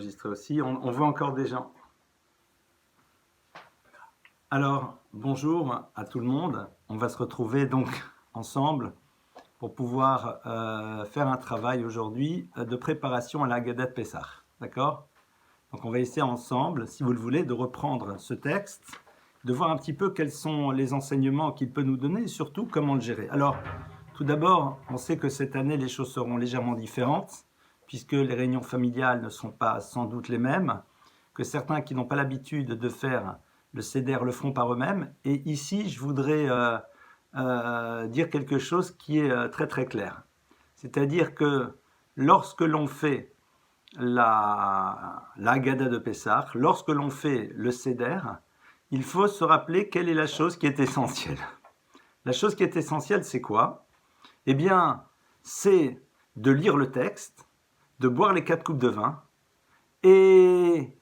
enregistrer aussi. On voit encore des gens. Alors, bonjour à tout le monde. On va se retrouver donc ensemble pour pouvoir faire un travail aujourd'hui de préparation à la Haggadah de Pessah. D'accord? Donc, on va essayer ensemble, si vous le voulez, de reprendre ce texte, de voir un petit peu quels sont les enseignements qu'il peut nous donner et surtout comment le gérer. Alors, tout d'abord, on sait que cette année, les choses seront légèrement différentes, puisque les réunions familiales ne sont pas sans doute les mêmes, que certains qui n'ont pas l'habitude de faire le seder le font par eux-mêmes. Et ici, je voudrais dire quelque chose qui est très très clair. C'est-à-dire que lorsque l'on fait la Haggadah de Pessah, lorsque l'on fait le seder, il faut se rappeler quelle est la chose qui est essentielle. La chose qui est essentielle, c'est quoi? Eh bien, c'est de lire le texte, de boire les 4 coupes de vin et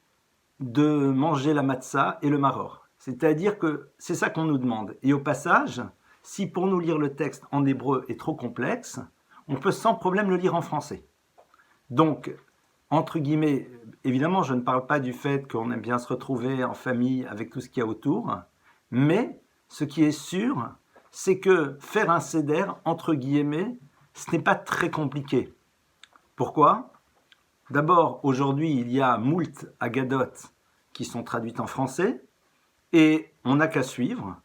de manger la matzah et le maror. C'est-à-dire que c'est ça qu'on nous demande. Et au passage, si pour nous lire le texte en hébreu est trop complexe, on peut sans problème le lire en français. Donc, entre guillemets, évidemment, je ne parle pas du fait qu'on aime bien se retrouver en famille avec tout ce qu'il y a autour, mais ce qui est sûr, c'est que faire un seder, entre guillemets, ce n'est pas très compliqué. Pourquoi? D'abord, aujourd'hui, il y a moult Haggadot qui sont traduites en français, et on n'a qu'à suivre,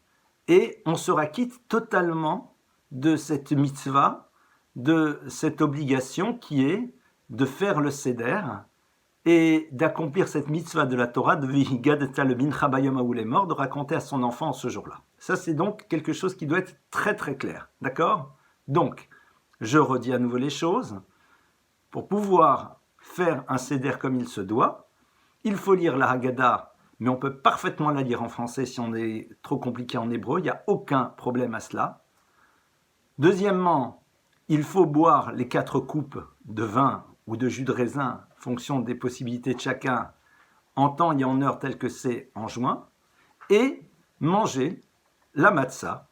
et on sera quitte totalement de cette mitzvah, de cette obligation qui est de faire le seder et d'accomplir cette mitzvah de la Torah, de Vihigadeta le mincha bayom ha'u lemor, de raconter à son enfant ce jour-là. Ça, c'est donc quelque chose qui doit être très très clair, d'accord? Donc, je redis à nouveau les choses. Pour pouvoir faire un seder comme il se doit, il faut lire la Haggadah, mais on peut parfaitement la lire en français si on est trop compliqué en hébreu, il n'y a aucun problème à cela. Deuxièmement, il faut boire les 4 coupes de vin ou de jus de raisin, en fonction des possibilités de chacun, en temps et en heure tel que c'est en juin, et manger la matzah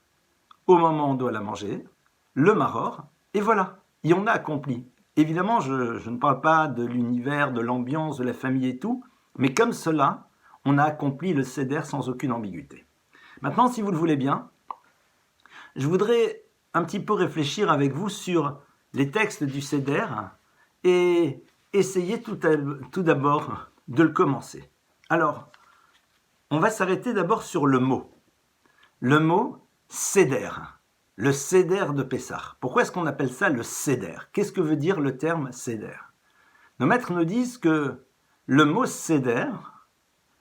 au moment où on doit la manger, le maror, et voilà, et on a accompli. Évidemment, je ne parle pas de l'univers, de l'ambiance, de la famille et tout, mais comme cela, on a accompli le seder sans aucune ambiguïté. Maintenant, si vous le voulez bien, je voudrais un petit peu réfléchir avec vous sur les textes du seder et essayer tout d'abord de le commencer. Alors, on va s'arrêter d'abord sur le mot. Le mot seder. Le seder de Pessah. Pourquoi est-ce qu'on appelle ça le seder? Qu'est-ce que veut dire le terme seder? Nos maîtres nous disent que le mot seder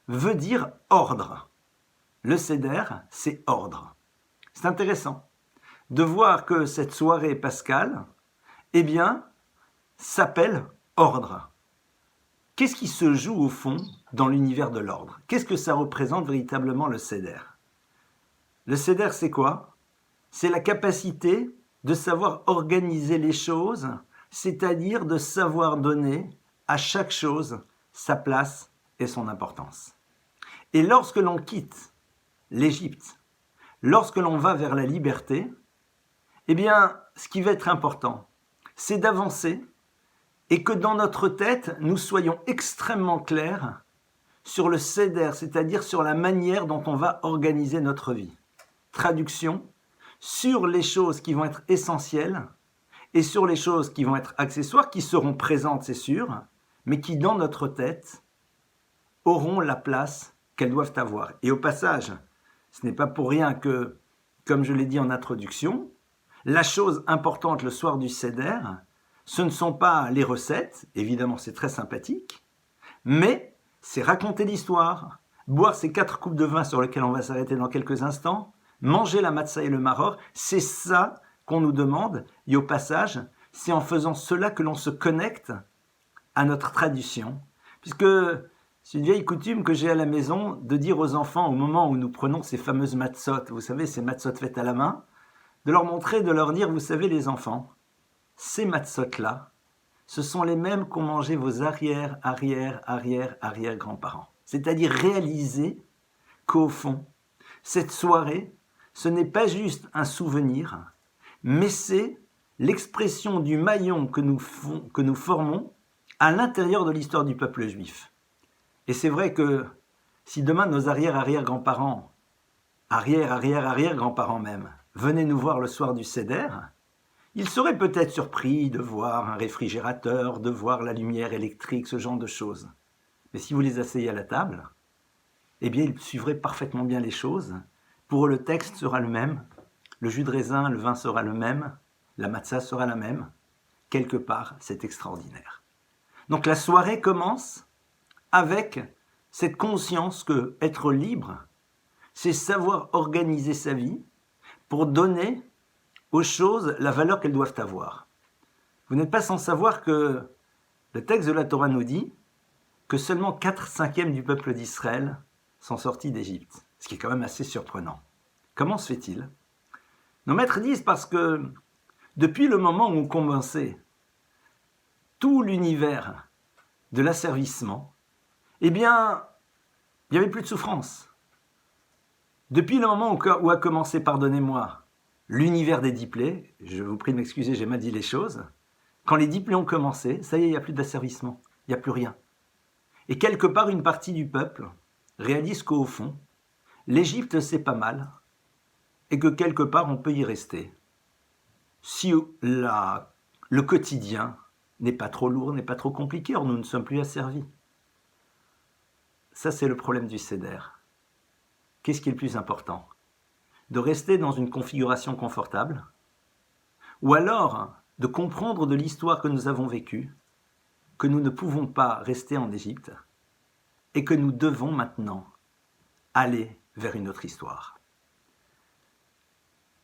veut dire ordre. Le seder, c'est ordre. C'est intéressant de voir que cette soirée pascale, eh bien, s'appelle ordre. Qu'est-ce qui se joue au fond dans l'univers de l'ordre? Qu'est-ce que ça représente véritablement le seder? Le seder, c'est quoi? C'est la capacité de savoir organiser les choses, c'est-à-dire de savoir donner à chaque chose sa place et son importance. Et lorsque l'on quitte l'Égypte, lorsque l'on va vers la liberté, eh bien, ce qui va être important, c'est d'avancer et que dans notre tête, nous soyons extrêmement clairs sur le seder, c'est-à-dire sur la manière dont on va organiser notre vie. Traduction, sur les choses qui vont être essentielles et sur les choses qui vont être accessoires, qui seront présentes, c'est sûr, mais qui, dans notre tête, auront la place qu'elles doivent avoir. Et au passage, ce n'est pas pour rien que, comme je l'ai dit en introduction, la chose importante le soir du seder, ce ne sont pas les recettes, évidemment c'est très sympathique, mais c'est raconter l'histoire, boire ces 4 coupes de vin sur lesquelles on va s'arrêter dans quelques instants, manger la matzah et le maror, c'est ça qu'on nous demande. Et au passage, c'est en faisant cela que l'on se connecte à notre tradition. Puisque c'est une vieille coutume que j'ai à la maison de dire aux enfants au moment où nous prenons ces fameuses matzot, vous savez, ces matzot faites à la main, de leur montrer, de leur dire, vous savez les enfants, ces matzot-là, ce sont les mêmes qu'ont mangé vos arrière-grands-parents. C'est-à-dire réaliser qu'au fond, cette soirée, ce n'est pas juste un souvenir, mais c'est l'expression du maillon que nous formons à l'intérieur de l'histoire du peuple juif. Et c'est vrai que si demain nos arrière-arrière-grands-parents, arrière-arrière-arrière-grands-parents même, venaient nous voir le soir du Seder, ils seraient peut-être surpris de voir un réfrigérateur, de voir la lumière électrique, ce genre de choses. Mais si vous les asseyez à la table, eh bien ils suivraient parfaitement bien les choses. Pour eux, le texte sera le même, le jus de raisin, le vin sera le même, la matzah sera la même. Quelque part, c'est extraordinaire. Donc la soirée commence avec cette conscience que être libre, c'est savoir organiser sa vie pour donner aux choses la valeur qu'elles doivent avoir. Vous n'êtes pas sans savoir que le texte de la Torah nous dit que seulement 4/5 du peuple d'Israël sont sortis d'Égypte, ce qui est quand même assez surprenant. Comment se fait-il? Nos maîtres disent parce que depuis le moment où on commençait tout l'univers de l'asservissement, eh bien, il n'y avait plus de souffrance. Depuis le moment où a commencé, pardonnez-moi, l'univers des diplés, je vous prie de m'excuser, j'ai mal dit les choses, quand les diplés ont commencé, ça y est, il n'y a plus d'asservissement, il n'y a plus rien. Et quelque part, une partie du peuple réalise qu'au fond, l'Égypte, c'est pas mal, et que quelque part, on peut y rester. Si le quotidien n'est pas trop lourd, n'est pas trop compliqué, or nous ne sommes plus asservis. Ça, c'est le problème du Seder. Qu'est-ce qui est le plus important? De rester dans une configuration confortable, ou alors de comprendre de l'histoire que nous avons vécue, que nous ne pouvons pas rester en Égypte, et que nous devons maintenant aller vers une autre histoire.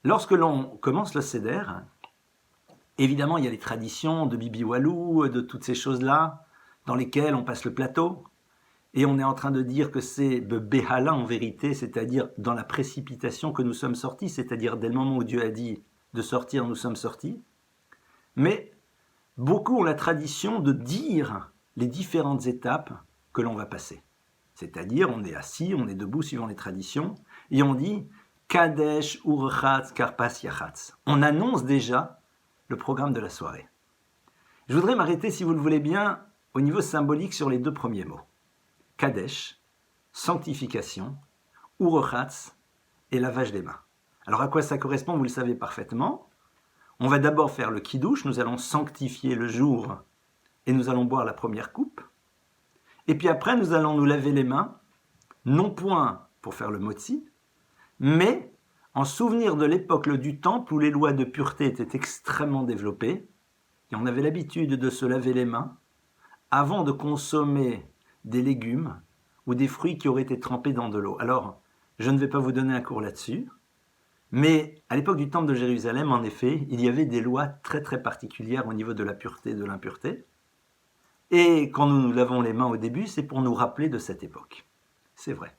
Lorsque l'on commence le Seder, évidemment, il y a les traditions de Bibi Walou, de toutes ces choses-là, dans lesquelles on passe le plateau, et on est en train de dire que c'est Béhala en vérité, c'est-à-dire dans la précipitation que nous sommes sortis, c'est-à-dire dès le moment où Dieu a dit de sortir, nous sommes sortis. Mais beaucoup ont la tradition de dire les différentes étapes que l'on va passer. C'est-à-dire, on est assis, on est debout suivant les traditions, et on dit Kadesh, Urchatz, Karpas, Yachatz. On annonce déjà le programme de la soirée. Je voudrais m'arrêter, si vous le voulez bien, au niveau symbolique sur les deux premiers mots. Kadesh, sanctification, Urchatz et lavage des mains. Alors à quoi ça correspond, vous le savez parfaitement. On va d'abord faire le kidouche, nous allons sanctifier le jour et nous allons boire la première coupe. Et puis après, nous allons nous laver les mains, non point pour faire le motzi, mais en souvenir de l'époque du temple où les lois de pureté étaient extrêmement développées, et on avait l'habitude de se laver les mains avant de consommer des légumes ou des fruits qui auraient été trempés dans de l'eau. Alors, je ne vais pas vous donner un cours là-dessus, mais à l'époque du temple de Jérusalem, en effet, il y avait des lois très très particulières au niveau de la pureté et de l'impureté. Et quand nous nous lavons les mains au début, c'est pour nous rappeler de cette époque. C'est vrai.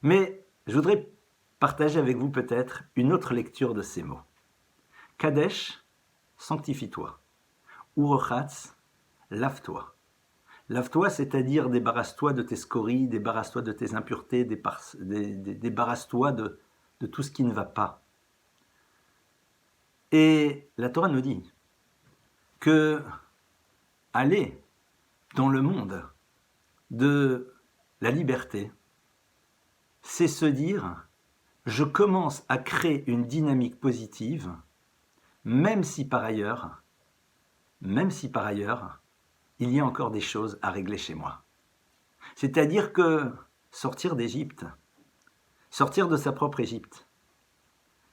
Mais je voudrais partager avec vous peut-être une autre lecture de ces mots. Kadesh, sanctifie-toi. Urchatz, lave-toi. Lave-toi, c'est-à-dire débarrasse-toi de tes scories, débarrasse-toi de tes impuretés, débarrasse-toi de tout ce qui ne va pas. Et la Torah nous dit que aller dans le monde de la liberté, c'est se dire « je commence à créer une dynamique positive, même si par ailleurs, il y a encore des choses à régler chez moi. » C'est-à-dire que sortir d'Égypte, sortir de sa propre Égypte,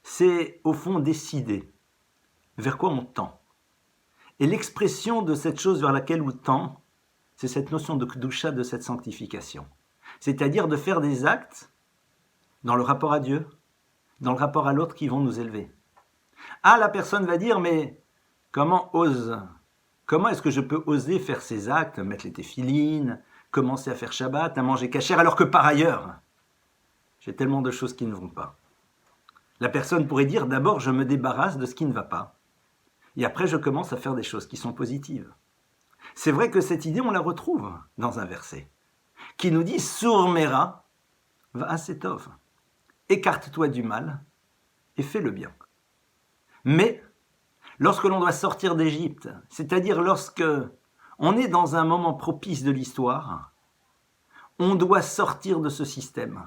c'est au fond décider vers quoi on tend. Et l'expression de cette chose vers laquelle on tend, c'est cette notion de kedusha, de cette sanctification. C'est-à-dire de faire des actes dans le rapport à Dieu, dans le rapport à l'autre qui vont nous élever. Ah, la personne va dire, mais comment est-ce que je peux oser faire ces actes, mettre les téphilines, commencer à faire Shabbat, à manger kasher, alors que par ailleurs, j'ai tellement de choses qui ne vont pas. La personne pourrait dire, d'abord, je me débarrasse de ce qui ne va pas. Et après, je commence à faire des choses qui sont positives. C'est vrai que cette idée, on la retrouve dans un verset qui nous dit « Surmera va'asetov » écarte-toi du mal et fais le bien. Mais lorsque l'on doit sortir d'Égypte, c'est-à-dire lorsque On est dans un moment propice de l'histoire. On doit sortir de ce système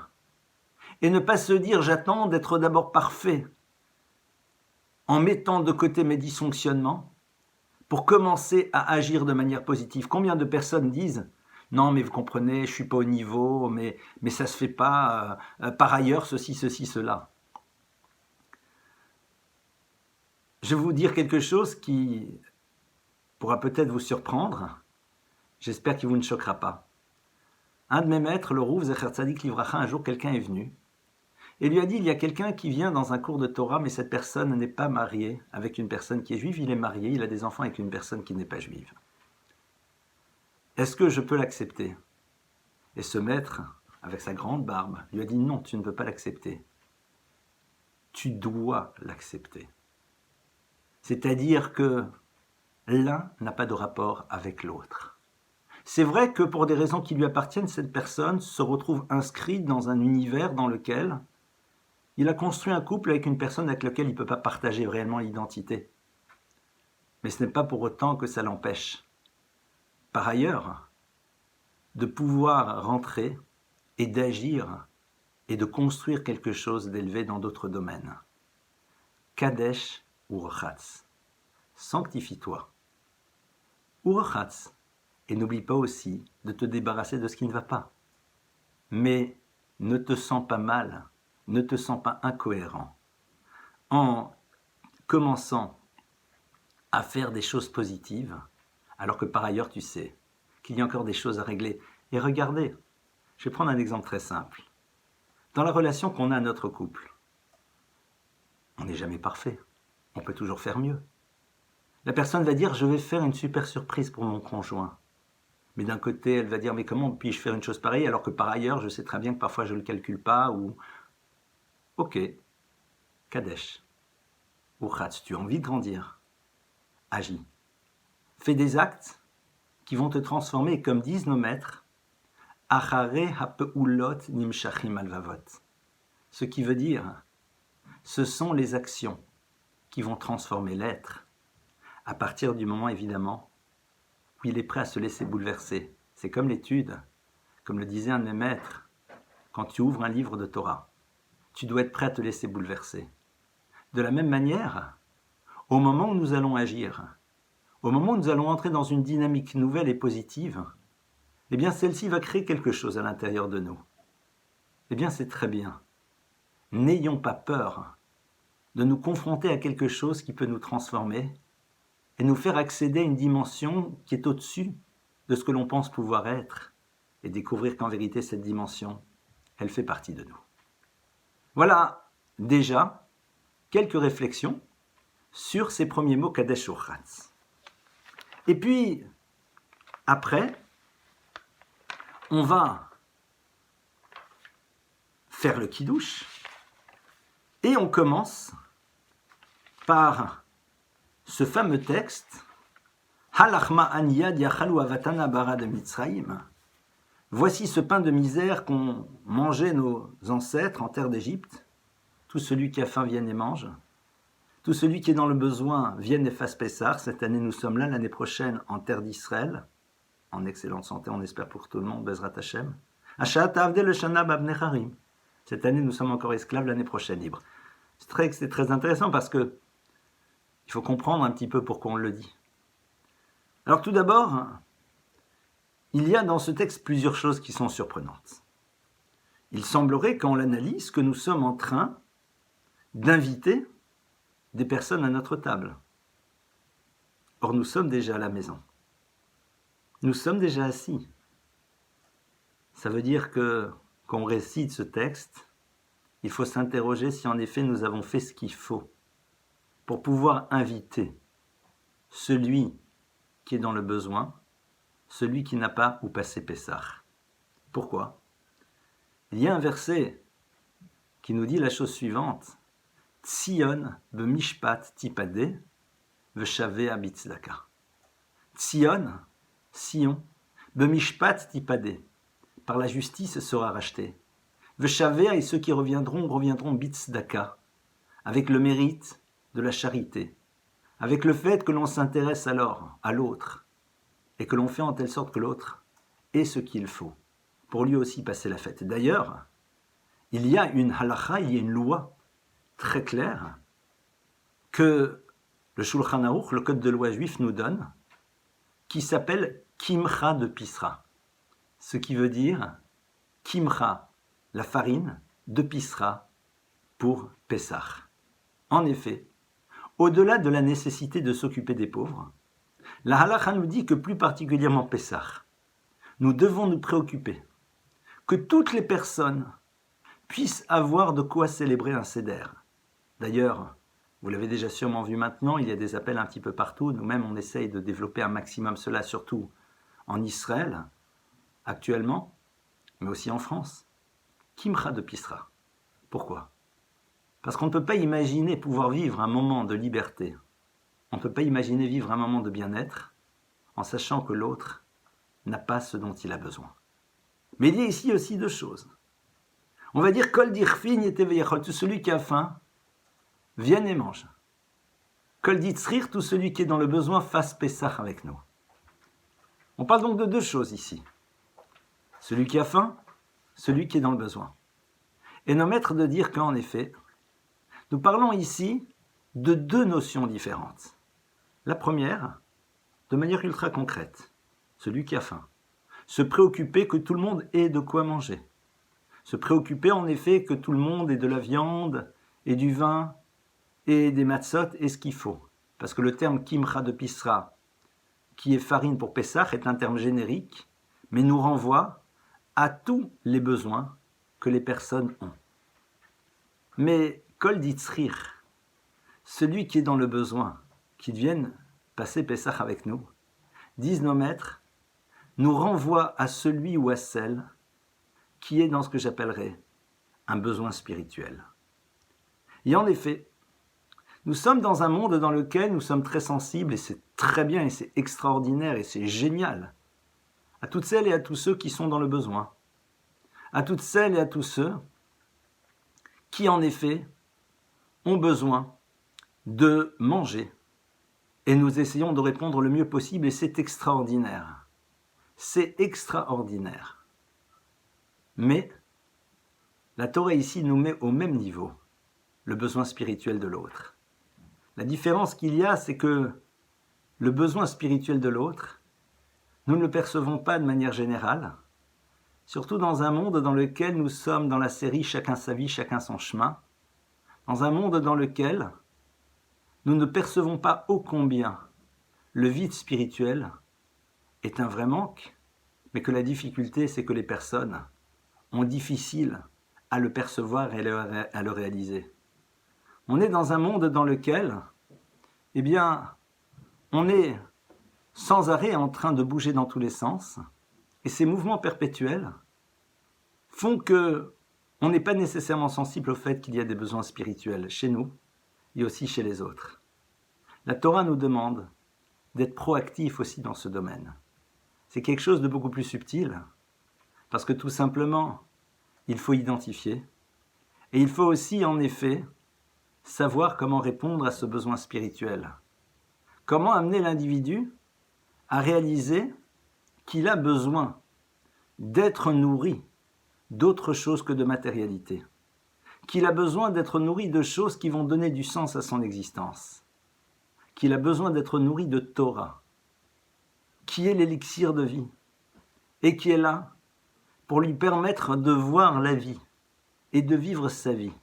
et ne pas se dire j'attends d'être d'abord parfait en mettant de côté mes dysfonctionnements pour commencer à agir de manière positive. Combien de personnes disent non mais vous comprenez, je ne suis pas au niveau, mais ça ne se fait pas, par ailleurs ceci, cela. Je vais vous dire quelque chose qui pourra peut-être vous surprendre. J'espère qu'il vous ne choquera pas. Un de mes maîtres, le Rouf Zecher Tzadik Livracha, un jour quelqu'un est venu et lui a dit, il y a quelqu'un qui vient dans un cours de Torah, mais cette personne n'est pas mariée avec une personne qui est juive, il est marié, il a des enfants avec une personne qui n'est pas juive. Est-ce que je peux l'accepter? Et ce maître, avec sa grande barbe, lui a dit, non, tu ne peux pas l'accepter. Tu dois l'accepter. C'est-à-dire que l'un n'a pas de rapport avec l'autre. C'est vrai que pour des raisons qui lui appartiennent, cette personne se retrouve inscrite dans un univers dans lequel il a construit un couple avec une personne avec laquelle il ne peut pas partager réellement l'identité. Mais ce n'est pas pour autant que ça l'empêche, par ailleurs, de pouvoir rentrer et d'agir et de construire quelque chose d'élevé dans d'autres domaines. Kadesh Urchatz, sanctifie-toi. Urchatz, et n'oublie pas aussi de te débarrasser de ce qui ne va pas. Mais ne te sens pas mal, ne te sens pas incohérent. En commençant à faire des choses positives, alors que par ailleurs tu sais qu'il y a encore des choses à régler. Et regardez, je vais prendre un exemple très simple. Dans la relation qu'on a à notre couple, on n'est jamais parfait, on peut toujours faire mieux. La personne va dire, je vais faire une super surprise pour mon conjoint. Mais d'un côté, elle va dire, mais comment puis-je faire une chose pareille alors que par ailleurs, je sais très bien que parfois je ne le calcule pas ou... Ok, Kadesh, ou Khatz, tu as envie de grandir, agis. Fais des actes qui vont te transformer, comme disent nos maîtres, Achare hapeulot nimshachim alvavot. Ce qui veut dire, ce sont les actions qui vont transformer l'être, à partir du moment évidemment où il est prêt à se laisser bouleverser. C'est comme l'étude, comme le disait un de mes maîtres, quand tu ouvres un livre de Torah, tu dois être prêt à te laisser bouleverser. De la même manière, au moment où nous allons agir, au moment où nous allons entrer dans une dynamique nouvelle et positive, eh bien celle-ci va créer quelque chose à l'intérieur de nous. Eh bien c'est très bien. N'ayons pas peur de nous confronter à quelque chose qui peut nous transformer et nous faire accéder à une dimension qui est au-dessus de ce que l'on pense pouvoir être et découvrir qu'en vérité cette dimension, elle fait partie de nous. Voilà déjà quelques réflexions sur ces premiers mots Kadesh Urchatz. Et puis, après, on va faire le Kiddush et on commence par ce fameux texte Halachma Aniyad Yachalu Avatana Bara de Mitzraïm. Voici ce pain de misère qu'ont mangé nos ancêtres en terre d'Égypte. Tout celui qui a faim vienne et mange. Tout celui qui est dans le besoin vienne et fasse Pessah. Cette année nous sommes là, l'année prochaine en terre d'Israël. En excellente santé, on espère pour tout le monde, Bezrat Hashem. Ashat Avde le Shana Babnecharim. Cette année nous sommes encore esclaves, l'année prochaine libres. C'est très intéressant parce que il faut comprendre un petit peu pourquoi on le dit. Alors tout d'abord, il y a dans ce texte plusieurs choses qui sont surprenantes. Il semblerait, quand on l'analyse, que nous sommes en train d'inviter des personnes à notre table. Or, nous sommes déjà à la maison. Nous sommes déjà assis. Ça veut dire que, quand on récite ce texte, il faut s'interroger si en effet nous avons fait ce qu'il faut pour pouvoir inviter celui qui est dans le besoin, celui qui n'a pas ou passé Pessah. Pourquoi? Il y a un verset qui nous dit la chose suivante. Tzion b'mishpat tipade v'shaveh habitzdaka. Tzion, Sion, b'mishpat tipade. Par la justice sera racheté. V'shaveh et ceux qui reviendront bitzdaka, avec le mérite de la charité, avec le fait que l'on s'intéresse alors à l'autre, et que l'on fait en telle sorte que l'autre ait ce qu'il faut pour lui aussi passer la fête. D'ailleurs, il y a une halakha, il y a une loi très claire que le Shulchan Aruch, le code de loi juif, nous donne, qui s'appelle Kimcha de Pisra. Ce qui veut dire Kimcha, la farine, de Pisra pour Pessah. En effet, au-delà de la nécessité de s'occuper des pauvres, la halakha nous dit que plus particulièrement Pessah, nous devons nous préoccuper que toutes les personnes puissent avoir de quoi célébrer un seder. D'ailleurs, vous l'avez déjà sûrement vu maintenant, il y a des appels un petit peu partout. Nous-mêmes, on essaye de développer un maximum cela, surtout en Israël, actuellement, mais aussi en France. Kimcha de Pisra. Pourquoi ? Parce qu'on ne peut pas imaginer pouvoir vivre un moment de liberté. On ne peut pas imaginer vivre un moment de bien-être en sachant que l'autre n'a pas ce dont il a besoin. Mais il y a ici aussi deux choses. On va dire Kol dirfin yeteveyachol, tout celui qui a faim, vienne et mange. Kol ditzrir, tout celui qui est dans le besoin, fasse Pessah avec nous. On parle donc de deux choses ici. Celui qui a faim, celui qui est dans le besoin. Et nos maîtres de dire qu'en effet, nous parlons ici de deux notions différentes. La première, de manière ultra concrète, celui qui a faim. Se préoccuper que tout le monde ait de quoi manger. Se préoccuper en effet que tout le monde ait de la viande et du vin et des matzot et ce qu'il faut. Parce que le terme kimcha de pisra, qui est farine pour Pessah, est un terme générique, mais nous renvoie à tous les besoins que les personnes ont. Mais kol ditzrir, celui qui est dans le besoin, qui vienne passer Pessah avec nous, disent nos maîtres, nous renvoie à celui ou à celle qui est dans ce que j'appellerais un besoin spirituel. Et en effet, nous sommes dans un monde dans lequel nous sommes très sensibles, et c'est très bien, et c'est extraordinaire, et c'est génial, à toutes celles et à tous ceux qui sont dans le besoin, à toutes celles et à tous ceux qui, en effet, ont besoin de manger. Et nous essayons de répondre le mieux possible, et c'est extraordinaire. C'est extraordinaire. Mais la Torah ici nous met au même niveau le besoin spirituel de l'autre. La différence qu'il y a, c'est que le besoin spirituel de l'autre, nous ne le percevons pas de manière générale, surtout dans un monde dans lequel nous sommes dans la série « Chacun sa vie, chacun son chemin », dans un monde dans lequel nous ne percevons pas ô combien le vide spirituel est un vrai manque, mais que la difficulté, c'est que les personnes ont difficile à le percevoir et à le réaliser. On est dans un monde dans lequel, eh bien, on est sans arrêt en train de bouger dans tous les sens, et ces mouvements perpétuels font que on n'est pas nécessairement sensible au fait qu'il y a des besoins spirituels chez nous et aussi chez les autres. La Torah nous demande d'être proactif aussi dans ce domaine. C'est quelque chose de beaucoup plus subtil, parce que tout simplement, il faut identifier, et il faut aussi, en effet, savoir comment répondre à ce besoin spirituel. Comment amener l'individu à réaliser qu'il a besoin d'être nourri d'autre chose que de matérialité, qu'il a besoin d'être nourri de choses qui vont donner du sens à son existence, qu'il a besoin d'être nourri de Torah, qui est l'élixir de vie, et qui est là pour lui permettre de voir la vie et de vivre sa vie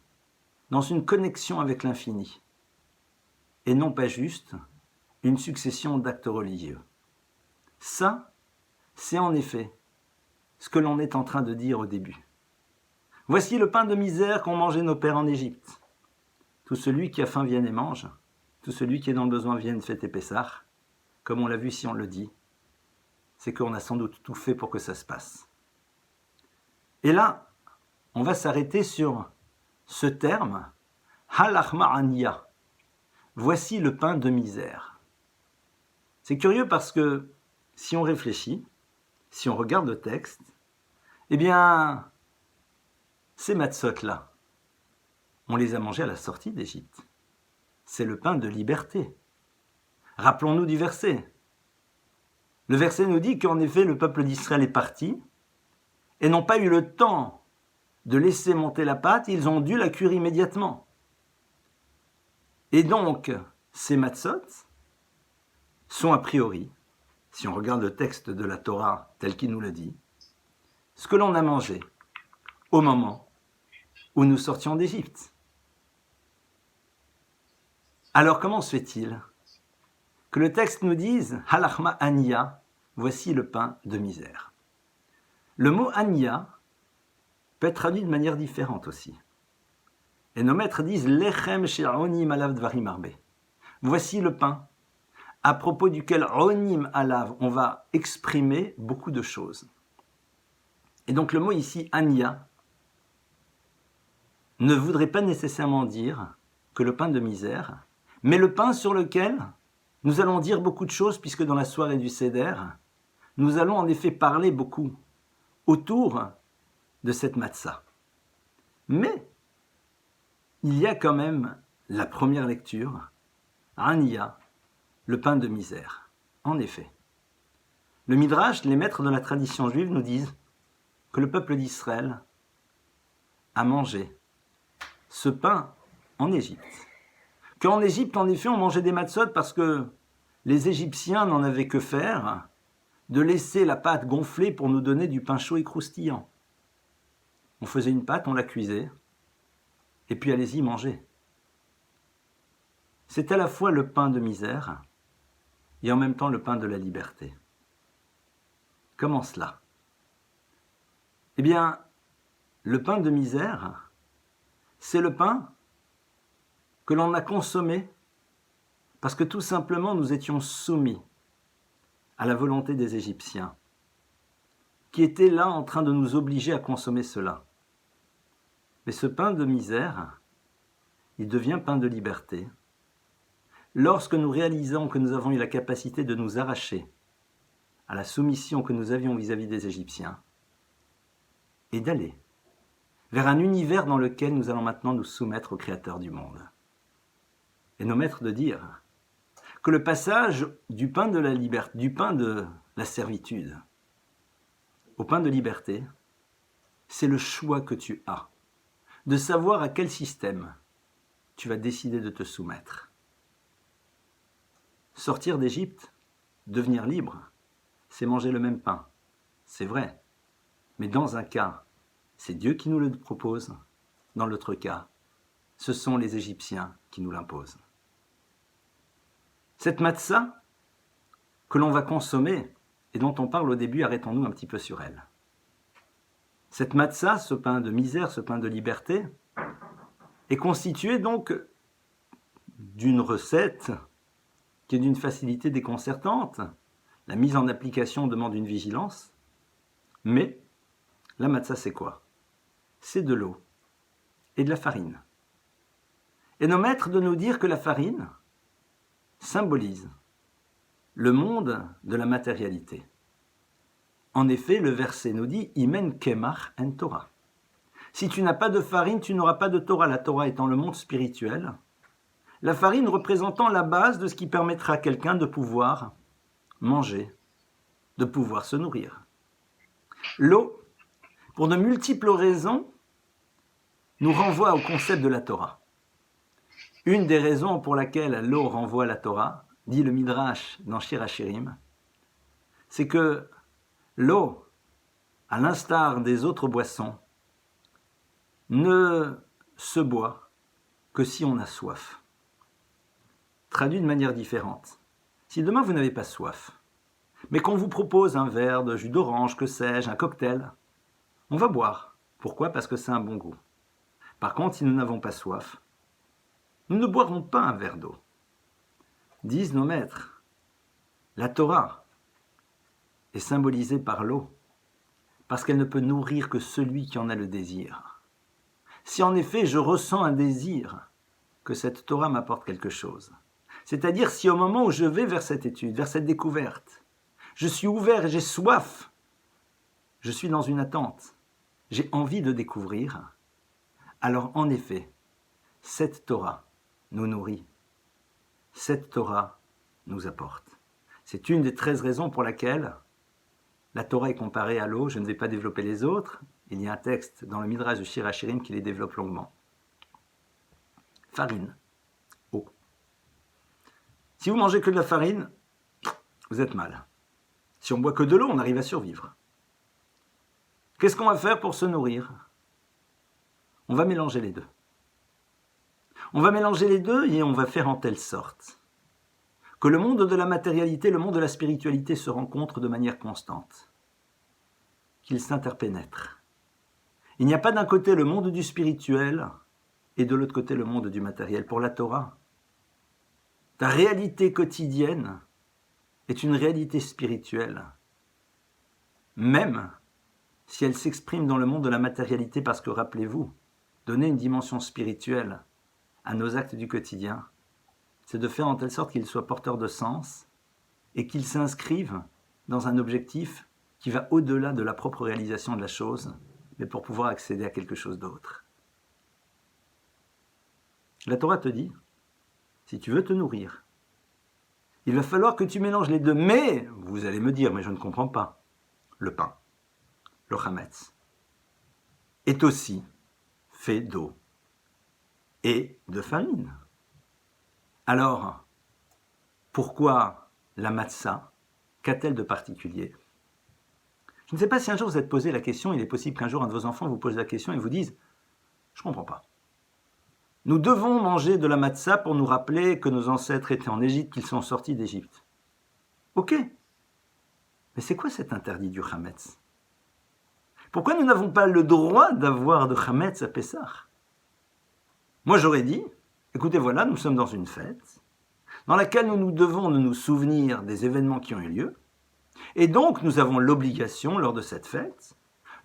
dans une connexion avec l'infini, et non pas juste une succession d'actes religieux. Ça, c'est en effet ce que l'on est en train de dire au début. Voici le pain de misère qu'ont mangé nos pères en Égypte. Tout celui qui a faim vienne et mange, tout celui qui est dans le besoin vienne fêter Pessah. Comme on l'a vu si on le dit, c'est qu'on a sans doute tout fait pour que ça se passe. Et là, on va s'arrêter sur ce terme, halachma ania. Voici le pain de misère. C'est curieux parce que si on réfléchit, si on regarde le texte, eh bien, ces matzot-là, on les a mangés à la sortie d'Égypte. C'est le pain de liberté. Rappelons-nous du verset. Le verset nous dit qu'en effet, le peuple d'Israël est parti et n'ont pas eu le temps de laisser monter la pâte, ils ont dû la cuire immédiatement. Et donc, ces matzot sont a priori, si on regarde le texte de la Torah tel qu'il nous le dit, ce que l'on a mangé au moment où nous sortions d'Égypte. Alors comment se fait-il que le texte nous dise « Halachma ania » voici le pain de misère. Le mot « ania » peut être traduit de manière différente aussi. Et nos maîtres disent « Lechem she'onim alav dvarim arbe » voici le pain à propos duquel onim alav, on va exprimer beaucoup de choses. Et donc le mot ici « ania » ne voudrait pas nécessairement dire que le pain de misère, mais le pain sur lequel nous allons dire beaucoup de choses, puisque dans la soirée du Seder, nous allons en effet parler beaucoup autour de cette matzah. Mais il y a quand même la première lecture, Ania, le pain de misère. En effet, le Midrash, les maîtres de la tradition juive, nous disent que le peuple d'Israël a mangé ce pain en Égypte. Qu'en Égypte, en effet, on mangeait des matzot parce que les Égyptiens n'en avaient que faire de laisser la pâte gonfler pour nous donner du pain chaud et croustillant. On faisait une pâte, on la cuisait, et puis allez-y, mangez. C'est à la fois le pain de misère et en même temps le pain de la liberté. Comment cela? Eh bien, le pain de misère, c'est le pain que l'on a consommé parce que tout simplement nous étions soumis à la volonté des Égyptiens, qui étaient là en train de nous obliger à consommer cela. Mais ce pain de misère, il devient pain de liberté lorsque nous réalisons que nous avons eu la capacité de nous arracher à la soumission que nous avions vis-à-vis des Égyptiens et d'aller vers un univers dans lequel nous allons maintenant nous soumettre au Créateur du monde. Et nos maîtres de dire que le passage du pain de la liberté, du pain de la servitude au pain de liberté, c'est le choix que tu as de savoir à quel système tu vas décider de te soumettre. Sortir d'Égypte, devenir libre, c'est manger le même pain, c'est vrai. Mais dans un cas, c'est Dieu qui nous le propose. Dans l'autre cas, ce sont les Égyptiens qui nous l'imposent. Cette matzah que l'on va consommer et dont on parle au début, arrêtons-nous un petit peu sur elle. Cette matzah, ce pain de misère, ce pain de liberté, est constitué donc d'une recette qui est d'une facilité déconcertante. La mise en application demande une vigilance. Mais la matzah, c'est quoi? C'est de l'eau et de la farine. Et nos maîtres de nous dire que la farine symbolise le monde de la matérialité. En effet, le verset nous dit « Imen kemach en Torah ». Si tu n'as pas de farine, tu n'auras pas de Torah. La Torah étant le monde spirituel, la farine représentant la base de ce qui permettra à quelqu'un de pouvoir manger, de pouvoir se nourrir. L'eau, pour de multiples raisons, nous renvoie au concept de la Torah. Une des raisons pour laquelle l'eau renvoie à la Torah, dit le Midrash dans Shir HaShirim, c'est que l'eau, à l'instar des autres boissons, ne se boit que si on a soif. Traduit de manière différente. Si demain vous n'avez pas soif, mais qu'on vous propose un verre de jus d'orange, que sais-je, un cocktail, on va boire. Pourquoi? Parce que c'est un bon goût. Par contre, si nous n'avons pas soif, nous ne boirons pas un verre d'eau. Disent nos maîtres, la Torah est symbolisée par l'eau, parce qu'elle ne peut nourrir que celui qui en a le désir. Si en effet je ressens un désir, que cette Torah m'apporte quelque chose, c'est-à-dire si au moment où je vais vers cette étude, vers cette découverte, je suis ouvert et j'ai soif, je suis dans une attente, j'ai envie de découvrir, alors en effet, cette Torah nous nourrit, cette Torah nous apporte. C'est une des 13 raisons pour laquelle la Torah est comparée à l'eau. Je ne vais pas développer les autres. Il y a un texte dans le Midrash de Shir HaShirim qui les développe longuement. Farine, eau. Si vous mangez que de la farine, vous êtes mal. Si on boit que de l'eau, on arrive à survivre. Qu'est-ce qu'on va faire pour se nourrir? On va mélanger les deux. On va mélanger les deux et on va faire en telle sorte que le monde de la matérialité, le monde de la spiritualité se rencontrent de manière constante, qu'ils s'interpénètrent. Il n'y a pas d'un côté le monde du spirituel et de l'autre côté le monde du matériel. Pour la Torah, ta réalité quotidienne est une réalité spirituelle, même si elle s'exprime dans le monde de la matérialité, parce que rappelez-vous, donner une dimension spirituelle à nos actes du quotidien, c'est de faire en telle sorte qu'ils soient porteurs de sens et qu'ils s'inscrivent dans un objectif qui va au-delà de la propre réalisation de la chose, mais pour pouvoir accéder à quelque chose d'autre. La Torah te dit, si tu veux te nourrir, il va falloir que tu mélanges les deux. Mais, vous allez me dire, mais je ne comprends pas, le pain, le chametz, est aussi fait d'eau et de farine. Alors, pourquoi la matzah, qu'a-t-elle de particulier? Je ne sais pas si un jour vous êtes posé la question, il est possible qu'un jour un de vos enfants vous pose la question et vous dise « Je ne comprends pas. Nous devons manger de la matzah pour nous rappeler que nos ancêtres étaient en Égypte, qu'ils sont sortis d'Égypte. » Ok, mais c'est quoi cet interdit du chametz? Pourquoi nous n'avons pas le droit d'avoir de chametz à Pessah? Moi j'aurais dit, écoutez voilà, nous sommes dans une fête dans laquelle nous devons nous souvenir des événements qui ont eu lieu, et donc nous avons l'obligation lors de cette fête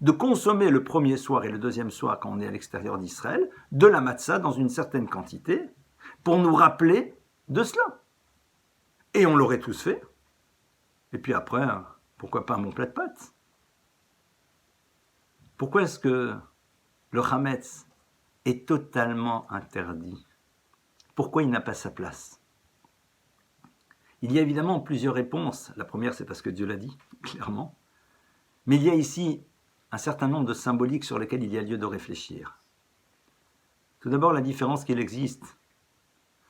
de consommer le premier soir et le deuxième soir quand on est à l'extérieur d'Israël, de la matzah dans une certaine quantité, pour nous rappeler de cela. Et on l'aurait tous fait. Et puis après, pourquoi pas un bon plat de pâtes? Pourquoi est-ce que le chametz est totalement interdit? Pourquoi il n'a pas sa place? Il y a évidemment plusieurs réponses. La première, c'est parce que Dieu l'a dit, clairement. Mais il y a ici un certain nombre de symboliques sur lesquelles il y a lieu de réfléchir. Tout d'abord, la différence qu'il existe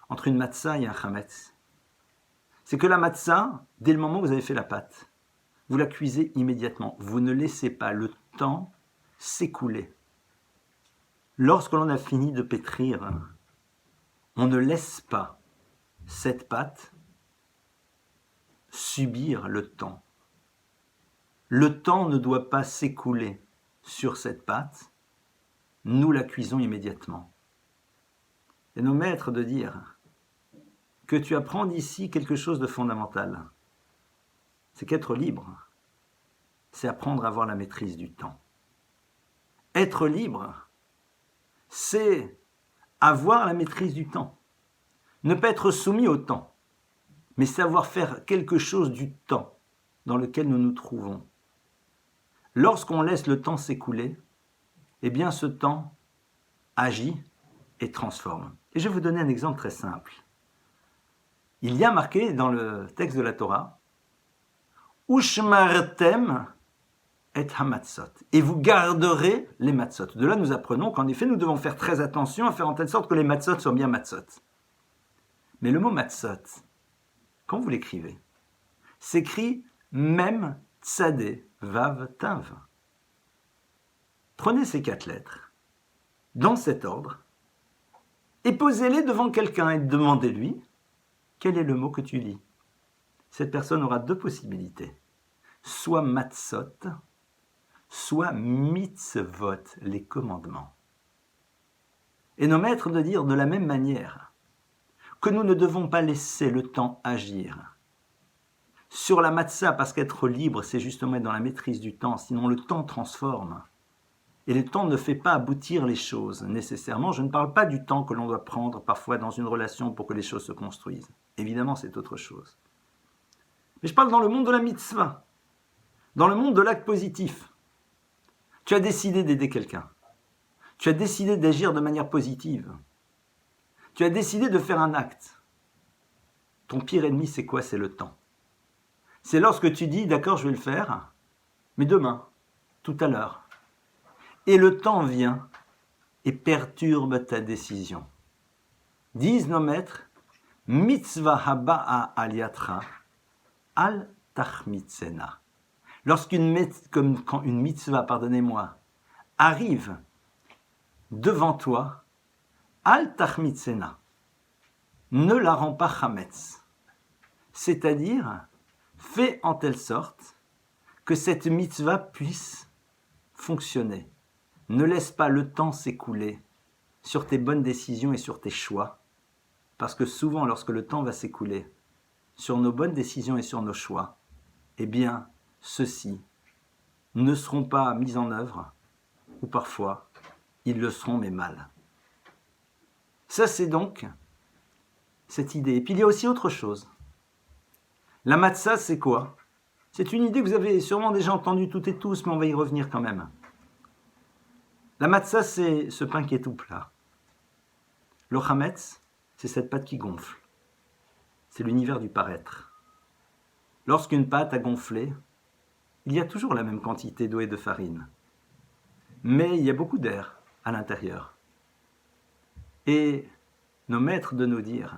entre une matzah et un chametz. C'est que la matzah, dès le moment où vous avez fait la pâte, vous la cuisez immédiatement. Vous ne laissez pas le temps s'écouler. Lorsque l'on a fini de pétrir, on ne laisse pas cette pâte subir le temps. Le temps ne doit pas s'écouler sur cette pâte, nous la cuisons immédiatement. Et nos maîtres de dire que tu apprends d'ici quelque chose de fondamental, c'est qu'être libre, c'est apprendre à avoir la maîtrise du temps. Être libre, c'est avoir la maîtrise du temps. Ne pas être soumis au temps, mais savoir faire quelque chose du temps dans lequel nous nous trouvons. Lorsqu'on laisse le temps s'écouler, eh bien ce temps agit et transforme. Et je vais vous donner un exemple très simple. Il y a marqué dans le texte de la Torah « Ushmartem et hamatzot » et vous garderez les matzot. De là, nous apprenons qu'en effet, nous devons faire très attention à faire en telle sorte que les matzot soient bien matzot. Mais le mot matzot, quand vous l'écrivez, s'écrit Mem Tzadeh Vav Tav. Prenez ces 4 lettres, dans cet ordre, et posez-les devant quelqu'un et demandez-lui quel est le mot que tu lis. Cette personne aura 2 possibilités, soit matzot, soit mitzvot, les commandements. Et nos maîtres de dire de la même manière que nous ne devons pas laisser le temps agir. Sur la matzah, parce qu'être libre, c'est justement être dans la maîtrise du temps, sinon le temps transforme. Et le temps ne fait pas aboutir les choses nécessairement. Je ne parle pas du temps que l'on doit prendre parfois dans une relation pour que les choses se construisent. Évidemment, c'est autre chose. Mais je parle dans le monde de la mitzvah, dans le monde de l'acte positif. Tu as décidé d'aider quelqu'un. Tu as décidé d'agir de manière positive. Tu as décidé de faire un acte. Ton pire ennemi, c'est quoi? C'est le temps. C'est lorsque tu dis, d'accord, je vais le faire, mais demain, tout à l'heure. Et le temps vient et perturbe ta décision. Disent nos maîtres, mitzvah haba'a aliatra, al tachmitzena. Quand une mitzvah, pardonnez-moi, arrive devant toi, al tachmitzena, ne la rends pas chametz. C'est-à-dire, fais en telle sorte que cette mitzvah puisse fonctionner. Ne laisse pas le temps s'écouler sur tes bonnes décisions et sur tes choix, parce que souvent, lorsque le temps va s'écouler sur nos bonnes décisions et sur nos choix, eh bien, ceux-ci ne seront pas mis en œuvre, ou parfois, ils le seront, mais mal. Ça, c'est donc cette idée. Et puis, il y a aussi autre chose. La matzah, c'est quoi? C'est une idée que vous avez sûrement déjà entendue toutes et tous, mais on va y revenir quand même. La matzah, c'est ce pain qui est tout plat. Le chametz, c'est cette pâte qui gonfle. C'est l'univers du paraître. Lorsqu'une pâte a gonflé, il y a toujours la même quantité d'eau et de farine. Mais il y a beaucoup d'air à l'intérieur. Et nos maîtres de nous dire,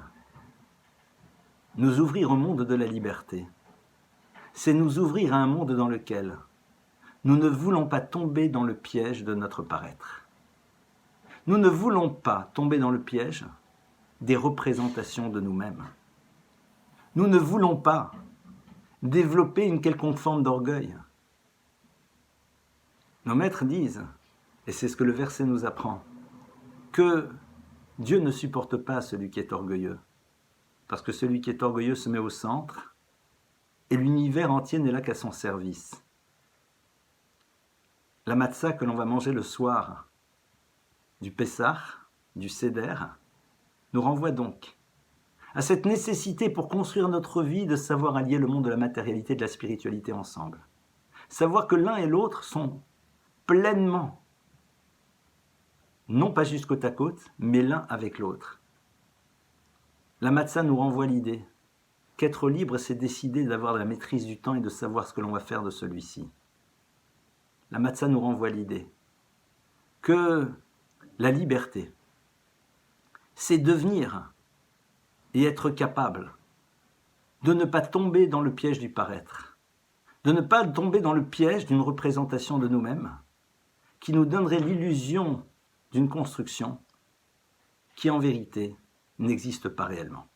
nous ouvrir au monde de la liberté, c'est nous ouvrir à un monde dans lequel nous ne voulons pas tomber dans le piège de notre paraître. Nous ne voulons pas tomber dans le piège des représentations de nous-mêmes. Nous ne voulons pas développer une quelconque forme d'orgueil. Nos maîtres disent, et c'est ce que le verset nous apprend, que Dieu ne supporte pas celui qui est orgueilleux, parce que celui qui est orgueilleux se met au centre, et l'univers entier n'est là qu'à son service. La matzah que l'on va manger le soir du Pessah, du Seder, nous renvoie donc à cette nécessité pour construire notre vie de savoir allier le monde de la matérialité et de la spiritualité ensemble. Savoir que l'un et l'autre sont pleinement, non pas juste côte à côte, mais l'un avec l'autre. La matzah nous renvoie l'idée qu'être libre, c'est décider d'avoir la maîtrise du temps et de savoir ce que l'on va faire de celui-ci. La matzah nous renvoie l'idée que la liberté, c'est devenir et être capable de ne pas tomber dans le piège du paraître, de ne pas tomber dans le piège d'une représentation de nous-mêmes qui nous donnerait l'illusion d'une construction qui en vérité n'existe pas réellement.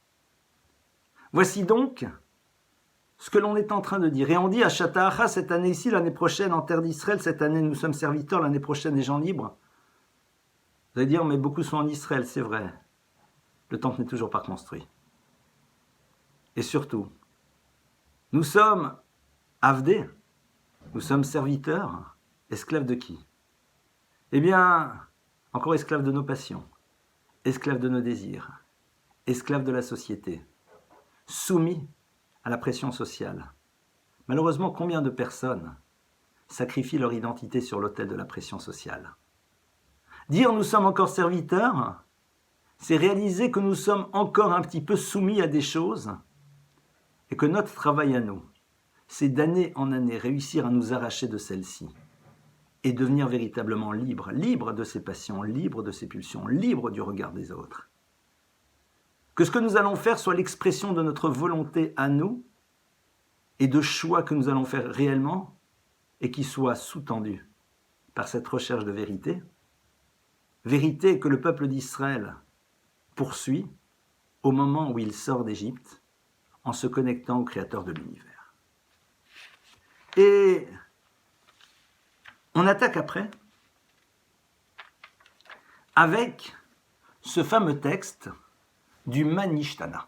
Voici donc ce que l'on est en train de dire. Et on dit à Shata'acha cette année-ci, l'année prochaine en terre d'Israël, cette année nous sommes serviteurs, l'année prochaine les gens libres. Vous allez dire, mais beaucoup sont en Israël, c'est vrai. Le temple n'est toujours pas construit. Et surtout, nous sommes avdés, nous sommes serviteurs, esclaves de qui? Eh bien, encore esclaves de nos passions, esclaves de nos désirs, esclaves de la société, soumis à la pression sociale. Malheureusement, combien de personnes sacrifient leur identité sur l'autel de la pression sociale? Dire nous sommes encore serviteurs, c'est réaliser que nous sommes encore un petit peu soumis à des choses et que notre travail à nous, c'est d'année en année réussir à nous arracher de celles-ci et devenir véritablement libre, libre de ses passions, libre de ses pulsions, libre du regard des autres. Que ce que nous allons faire soit l'expression de notre volonté à nous et de choix que nous allons faire réellement et qui soit sous-tendu par cette recherche de vérité. Vérité que le peuple d'Israël poursuit au moment où il sort d'Égypte en se connectant au Créateur de l'univers. Et on attaque après avec ce fameux texte du Manishtana.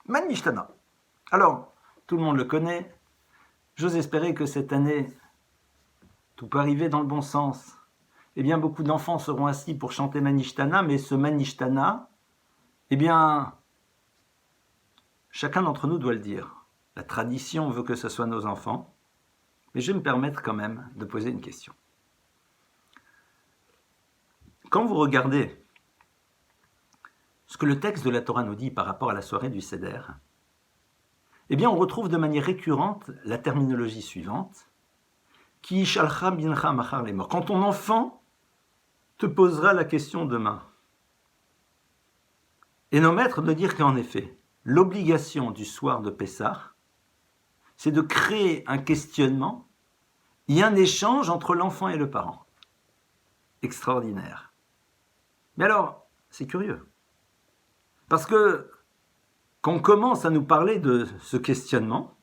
Manishtana. Alors, tout le monde le connaît. J'ose espérer que cette année, tout peut arriver dans le bon sens. Eh bien, beaucoup d'enfants seront assis pour chanter Manishtana, mais ce Manishtana, eh bien, chacun d'entre nous doit le dire. La tradition veut que ce soit nos enfants, mais je vais me permettre quand même de poser une question. Quand vous regardez ce que le texte de la Torah nous dit par rapport à la soirée du Seder, eh bien on retrouve de manière récurrente la terminologie suivante, Ki shalcha bincha machar lemor. Quand ton enfant te posera la question demain. Et nos maîtres de dire qu'en effet, l'obligation du soir de Pessah, c'est de créer un questionnement et un échange entre l'enfant et le parent. Extraordinaire. Mais alors, c'est curieux. Parce que quand on commence à nous parler de ce questionnement,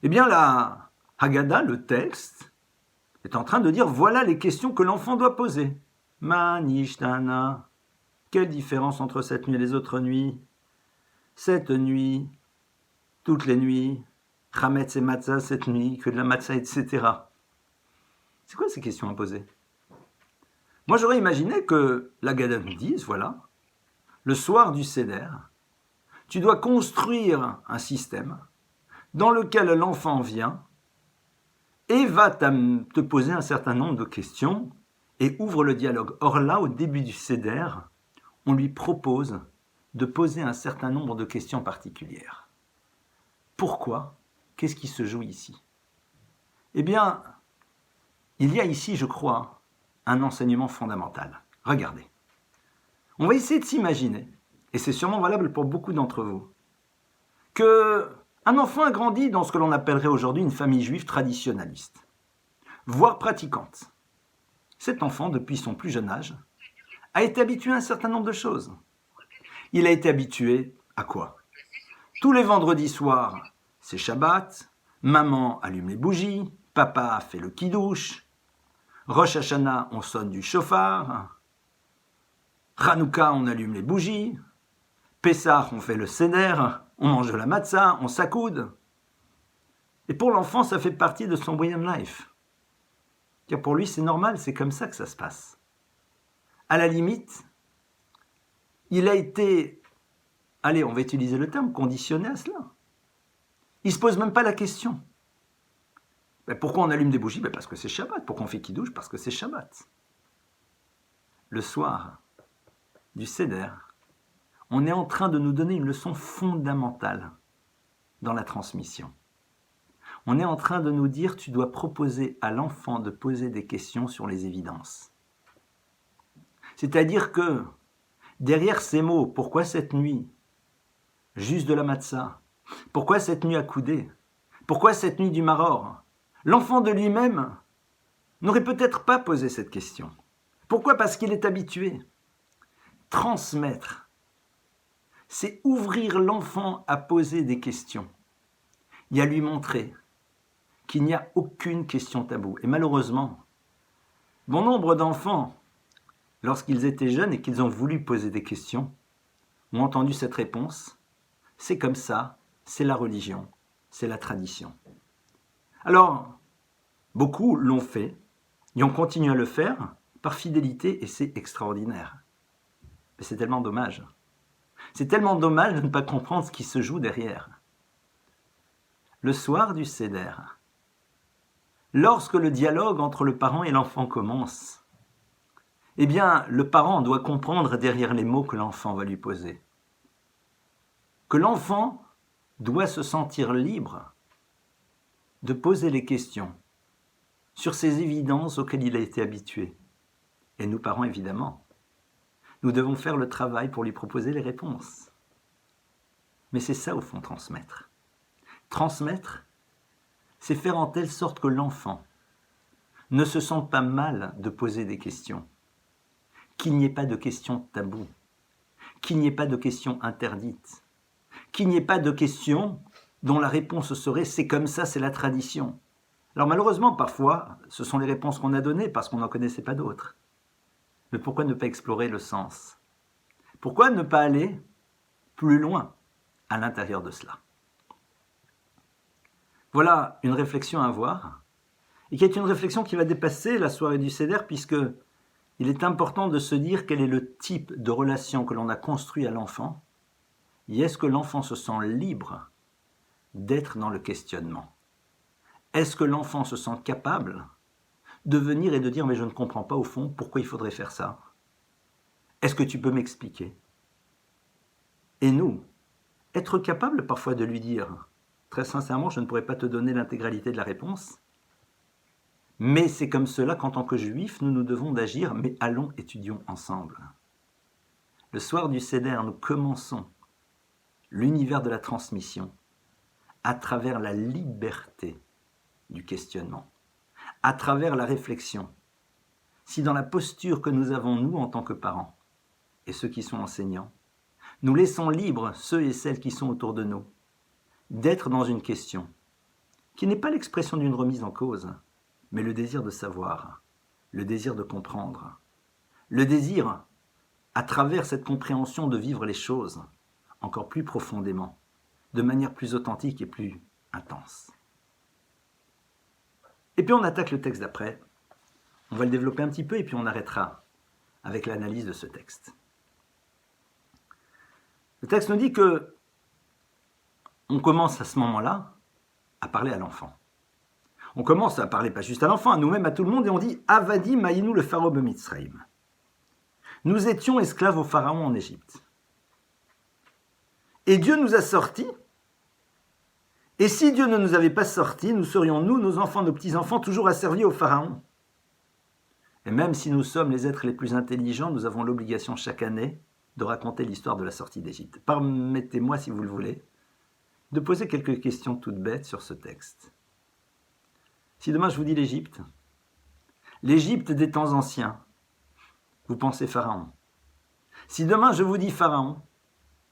eh bien la Haggadah, le texte, est en train de dire voilà les questions que l'enfant doit poser. Manishtana, quelle différence entre cette nuit et les autres nuits? Cette nuit, toutes les nuits, Chametz et Matzah cette nuit, que de la Matzah, etc. C'est quoi ces questions à poser? Moi j'aurais imaginé que la Haggadah nous dise, voilà, le soir du Seder, tu dois construire un système dans lequel l'enfant vient et va te poser un certain nombre de questions et ouvre le dialogue. Or là, au début du Seder, on lui propose de poser un certain nombre de questions particulières. Pourquoi? Qu'est-ce qui se joue ici? Eh bien, il y a ici, je crois, un enseignement fondamental. Regardez. On va essayer de s'imaginer, et c'est sûrement valable pour beaucoup d'entre vous, qu'un enfant a grandi dans ce que l'on appellerait aujourd'hui une famille juive traditionnaliste, voire pratiquante. Cet enfant, depuis son plus jeune âge, a été habitué à un certain nombre de choses. Il a été habitué à quoi? Tous les vendredis soirs, c'est Shabbat, maman allume les bougies, papa fait le kiddush, Rosh Hashanah, on sonne du shofar, Hanouka, on allume les bougies, Pessah, on fait le seder, on mange de la matzah, on s'accoude. Et pour l'enfant, ça fait partie de son way of life. Car pour lui, c'est normal, c'est comme ça que ça se passe. À la limite, il a été, allez, on va utiliser le terme, conditionné à cela. Il ne se pose même pas la question. Pourquoi on allume des bougies? Parce que c'est Shabbat. Pourquoi on fait kiddush? Parce que c'est Shabbat. Le soir du Seder, on est en train de nous donner une leçon fondamentale dans la transmission. On est en train de nous dire, tu dois proposer à l'enfant de poser des questions sur les évidences. C'est-à-dire que, derrière ces mots, pourquoi cette nuit, juste de la matzah, pourquoi cette nuit accoudée, pourquoi cette nuit du maror, l'enfant de lui-même n'aurait peut-être pas posé cette question. Pourquoi? Parce qu'il est habitué. Transmettre, c'est ouvrir l'enfant à poser des questions et à lui montrer qu'il n'y a aucune question taboue. Et malheureusement, bon nombre d'enfants, lorsqu'ils étaient jeunes et qu'ils ont voulu poser des questions, ont entendu cette réponse, c'est comme ça, c'est la religion, c'est la tradition. Alors, beaucoup l'ont fait, et ont continué à le faire par fidélité, et c'est extraordinaire. Mais c'est tellement dommage. C'est tellement dommage de ne pas comprendre ce qui se joue derrière. Le soir du Seder, lorsque le dialogue entre le parent et l'enfant commence, eh bien, le parent doit comprendre derrière les mots que l'enfant va lui poser. Que l'enfant doit se sentir libre de poser les questions sur ces évidences auxquelles il a été habitué. Et nous, parents, évidemment, nous devons faire le travail pour lui proposer les réponses. Mais c'est ça, au fond, transmettre. Transmettre, c'est faire en telle sorte que l'enfant ne se sente pas mal de poser des questions, qu'il n'y ait pas de questions taboues, qu'il n'y ait pas de questions interdites, qu'il n'y ait pas de questions dont la réponse serait « c'est comme ça, c'est la tradition ». Alors malheureusement, parfois, ce sont les réponses qu'on a données parce qu'on n'en connaissait pas d'autres. Mais pourquoi ne pas explorer le sens? Pourquoi ne pas aller plus loin à l'intérieur de cela? Voilà une réflexion à avoir, et qui est une réflexion qui va dépasser la soirée du Seder, puisque il est important de se dire quel est le type de relation que l'on a construit à l'enfant, et est-ce que l'enfant se sent libre d'être dans le questionnement? Est-ce que l'enfant se sent capable de venir et de dire « mais je ne comprends pas au fond, pourquoi il faudrait faire ça? Est-ce que tu peux m'expliquer ?» Et nous, être capable parfois de lui dire Très sincèrement, je ne pourrais pas te donner l'intégralité de la réponse. Mais c'est comme cela qu'en tant que juifs, nous nous devons d'agir, mais allons, étudions ensemble. Le soir du Seder, nous commençons l'univers de la transmission à travers la liberté du questionnement, à travers la réflexion. Si dans la posture que nous avons, nous, en tant que parents, et ceux qui sont enseignants, nous laissons libres ceux et celles qui sont autour de nous, d'être dans une question, qui n'est pas l'expression d'une remise en cause, mais le désir de savoir, le désir de comprendre, le désir, à travers cette compréhension, de vivre les choses encore plus profondément, de manière plus authentique et plus intense. Et puis on attaque le texte d'après. On va le développer un petit peu et puis on arrêtera avec l'analyse de ce texte. Le texte nous dit que on commence à ce moment-là à parler à l'enfant. On commence à parler pas juste à l'enfant, à nous-mêmes, à tout le monde, et on dit « Avadi maïnou le pharaon b'Mitzraïm ». Nous étions esclaves au pharaon en Égypte. Et Dieu nous a sortis. Et si Dieu ne nous avait pas sortis, nous serions, nous, nos enfants, nos petits-enfants, toujours asservis au pharaon. Et même si nous sommes les êtres les plus intelligents, nous avons l'obligation chaque année de raconter l'histoire de la sortie d'Égypte. Permettez-moi, si vous le voulez, de poser quelques questions toutes bêtes sur ce texte. Si demain je vous dis l'Égypte des temps anciens, vous pensez Pharaon. Si demain je vous dis Pharaon,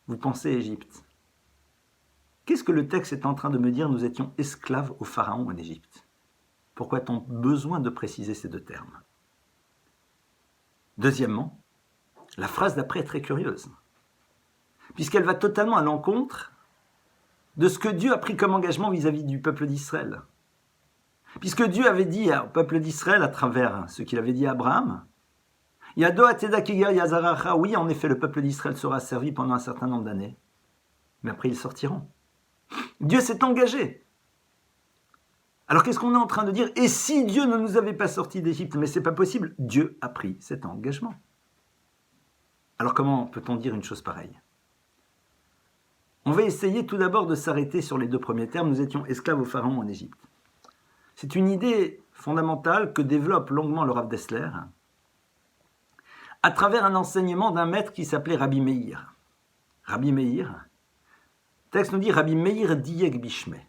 vous pensez Égypte. Qu'est-ce que le texte est en train de me dire? Nous étions esclaves au Pharaon en Égypte. Pourquoi a-t-on besoin de préciser ces deux termes? Deuxièmement, la phrase d'après est très curieuse, puisqu'elle va totalement à l'encontre de ce que Dieu a pris comme engagement vis-à-vis du peuple d'Israël. Puisque Dieu avait dit au peuple d'Israël, à travers ce qu'il avait dit à Abraham, oui, en effet, le peuple d'Israël sera servi pendant un certain nombre d'années, mais après ils sortiront. Dieu s'est engagé. Alors qu'est-ce qu'on est en train de dire? Et si Dieu ne nous avait pas sortis d'Égypte? Mais c'est pas possible, Dieu a pris cet engagement. Alors comment peut-on dire une chose pareille? On va essayer tout d'abord de s'arrêter sur les deux premiers termes. Nous étions esclaves au Pharaon en Égypte. C'est une idée fondamentale que développe longuement le Rav Dessler à travers un enseignement d'un maître qui s'appelait Rabbi Meir. Rabbi Meir, le texte nous dit Rabbi Meir Diyek Bishmeh.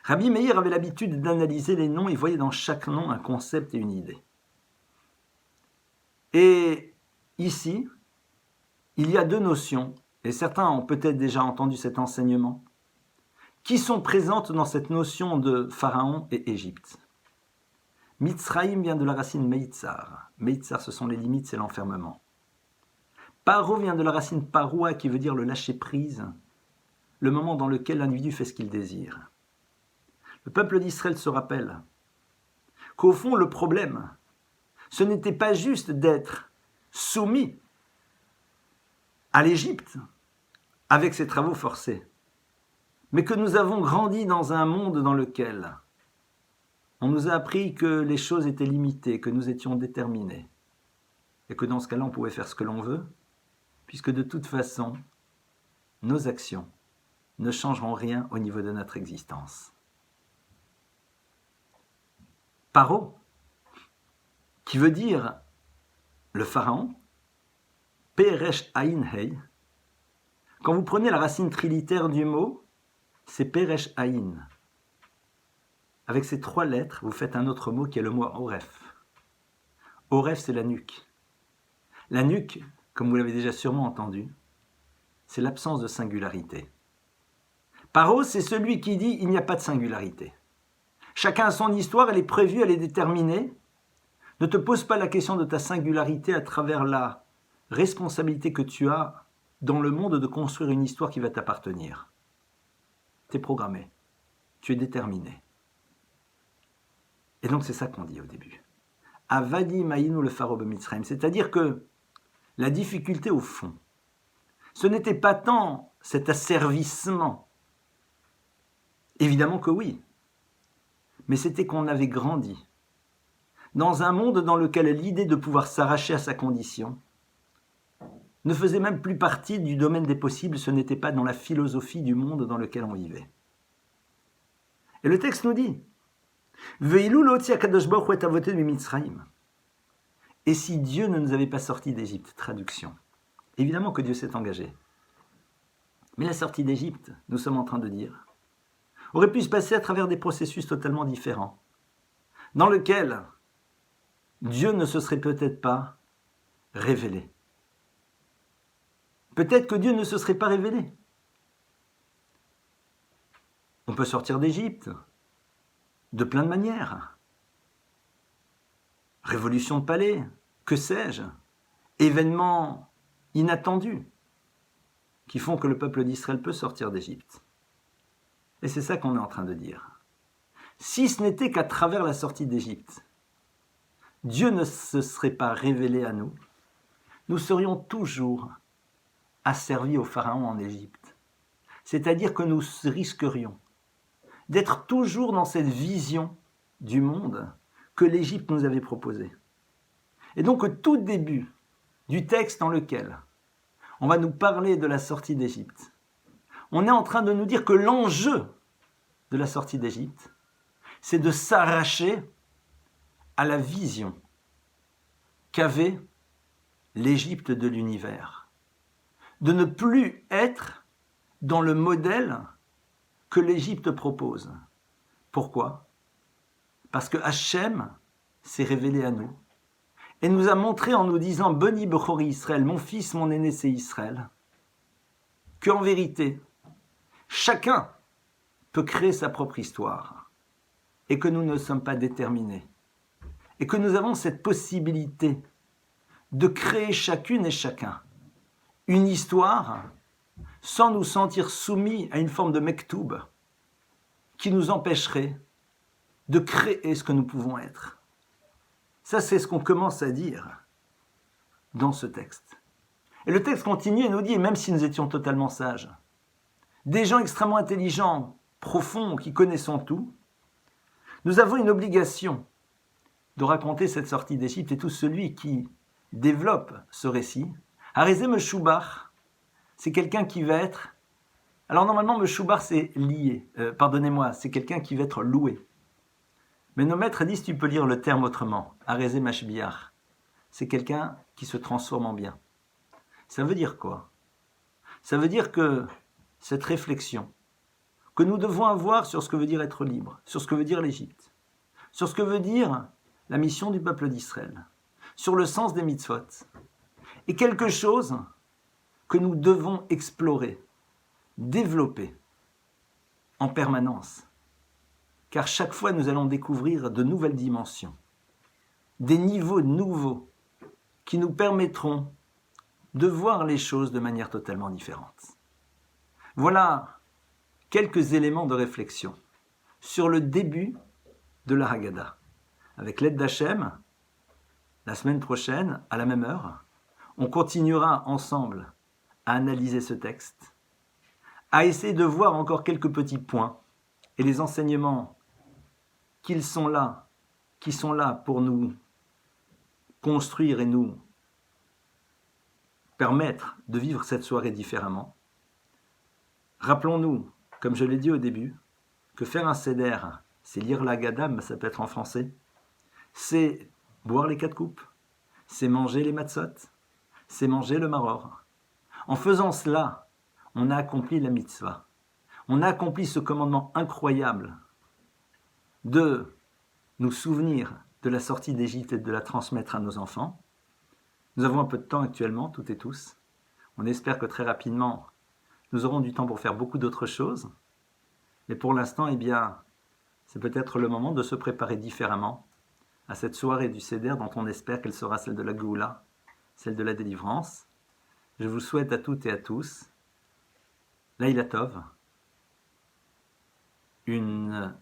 Rabbi Meir avait l'habitude d'analyser les noms et voyait dans chaque nom un concept et une idée. Et ici, il y a deux notions, et certains ont peut-être déjà entendu cet enseignement, qui sont présentes dans cette notion de Pharaon et Égypte. Mitzraïm vient de la racine Meitzar. Meitzar, ce sont les limites, c'est l'enfermement. Paro vient de la racine Paroua, qui veut dire le lâcher-prise, le moment dans lequel l'individu fait ce qu'il désire. Le peuple d'Israël se rappelle qu'au fond, le problème, ce n'était pas juste d'être soumis à l'Égypte avec ses travaux forcés, mais que nous avons grandi dans un monde dans lequel on nous a appris que les choses étaient limitées, que nous étions déterminés, et que dans ce cas-là, on pouvait faire ce que l'on veut, puisque de toute façon, nos actions ne changeront rien au niveau de notre existence. Paro, qui veut dire le pharaon, Peresh Aïn Hei. Quand vous prenez la racine trilitère du mot, c'est Peresh Aïn. Avec ces trois lettres, vous faites un autre mot qui est le mot Oref. Oref, c'est la nuque. La nuque, comme vous l'avez déjà sûrement entendu, c'est l'absence de singularité. Paro, c'est celui qui dit il n'y a pas de singularité. Chacun a son histoire, elle est prévue, elle est déterminée. Ne te pose pas la question de ta singularité à travers la responsabilité que tu as dans le monde de construire une histoire qui va t'appartenir. Tu es programmé, tu es déterminé. Et donc c'est ça qu'on dit au début. Avadi maïnou le pharaon b'Mitzraïm, c'est-à-dire que la difficulté au fond, ce n'était pas tant cet asservissement. Évidemment que oui, mais c'était qu'on avait grandi dans un monde dans lequel l'idée de pouvoir s'arracher à sa condition ne faisait même plus partie du domaine des possibles, ce n'était pas dans la philosophie du monde dans lequel on vivait. Et le texte nous dit, Veilou l'otzi akadosh baruch hu et avotem miMitzrayim. Et si Dieu ne nous avait pas sortis d'Égypte, traduction, évidemment que Dieu s'est engagé. Mais la sortie d'Égypte, nous sommes en train de dire, aurait pu se passer à travers des processus totalement différents, dans lesquels Dieu ne se serait peut-être pas révélé. Peut-être que Dieu ne se serait pas révélé. On peut sortir d'Égypte de plein de manières. Révolution de palais, que sais-je, événements inattendus qui font que le peuple d'Israël peut sortir d'Égypte. Et c'est ça qu'on est en train de dire. Si ce n'était qu'à travers la sortie d'Égypte, Dieu ne se serait pas révélé à nous, nous serions toujours asservis au Pharaon en Égypte. C'est-à-dire que nous risquerions d'être toujours dans cette vision du monde que l'Égypte nous avait proposée. Et donc au tout début du texte dans lequel on va nous parler de la sortie d'Égypte, on est en train de nous dire que l'enjeu de la sortie d'Égypte, c'est de s'arracher à la vision qu'avait l'Égypte de l'univers, de ne plus être dans le modèle que l'Égypte propose. Pourquoi ? Parce que Hachem s'est révélé à nous et nous a montré en nous disant « Beni Bechori Israël, mon fils, mon aîné, c'est Israël », qu'en vérité, chacun peut créer sa propre histoire et que nous ne sommes pas déterminés et que nous avons cette possibilité de créer chacune et chacun une histoire sans nous sentir soumis à une forme de mektoub qui nous empêcherait de créer ce que nous pouvons être. Ça, c'est ce qu'on commence à dire dans ce texte. Et le texte continue et nous dit, même si nous étions totalement sages, des gens extrêmement intelligents, profonds, qui connaissons tout, nous avons une obligation de raconter cette sortie d'Égypte, et tout celui qui développe ce récit, Arézé Meshubach, c'est quelqu'un qui va être... Alors normalement, Meshubach, c'est lié. C'est quelqu'un qui va être loué. Mais nos maîtres disent, tu peux lire le terme autrement. Arézé Mashbiach. C'est quelqu'un qui se transforme en bien. Ça veut dire quoi ? Ça veut dire que cette réflexion que nous devons avoir sur ce que veut dire être libre, sur ce que veut dire l'Égypte, sur ce que veut dire la mission du peuple d'Israël, sur le sens des mitzvot, est quelque chose que nous devons explorer, développer en permanence. Car chaque fois, nous allons découvrir de nouvelles dimensions, des niveaux nouveaux qui nous permettront de voir les choses de manière totalement différente. Voilà quelques éléments de réflexion sur le début de la Haggadah. Avec l'aide d'Hachem, la semaine prochaine, à la même heure, on continuera ensemble à analyser ce texte, à essayer de voir encore quelques petits points et les enseignements qui sont là pour nous construire et nous permettre de vivre cette soirée différemment. Rappelons-nous, comme je l'ai dit au début, que faire un seder, c'est lire la Haggadah, mais ça peut être en français, c'est boire les 4 coupes, c'est manger les matzot, c'est manger le maror. En faisant cela, on a accompli la mitzvah. On a accompli ce commandement incroyable de nous souvenir de la sortie d'Égypte et de la transmettre à nos enfants. Nous avons un peu de temps actuellement, toutes et tous. On espère que très rapidement, nous aurons du temps pour faire beaucoup d'autres choses. Mais pour l'instant, c'est peut-être le moment de se préparer différemment à cette soirée du Seder dont on espère qu'elle sera celle de la Géoula, celle de la délivrance. Je vous souhaite à toutes et à tous, Laïla Tov, une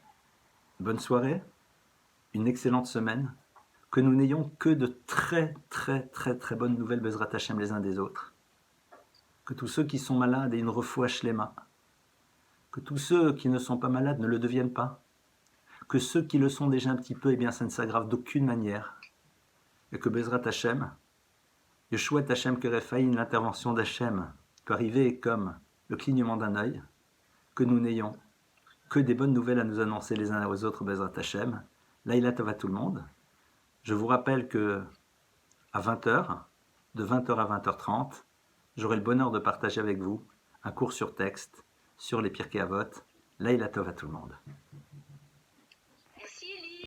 bonne soirée, une excellente semaine, que nous n'ayons que de très très très très bonnes nouvelles Bezrat Hashem les uns des autres, que tous ceux qui sont malades aient une refoua shlema, que tous ceux qui ne sont pas malades ne le deviennent pas, que ceux qui le sont déjà un petit peu, ça ne s'aggrave d'aucune manière, et que Bezrat Hashem, Yeshua Hashem Kerefaïn, l'intervention d'Hachem peut arriver comme le clignement d'un œil, que nous n'ayons que des bonnes nouvelles à nous annoncer les uns aux autres, Bezrat Hashem. Laïla Tov à tout le monde. Je vous rappelle que à 20h, de 20h à 20h30, j'aurai le bonheur de partager avec vous un cours sur texte, sur les Pirkei Avot. Laïla Tov à tout le monde.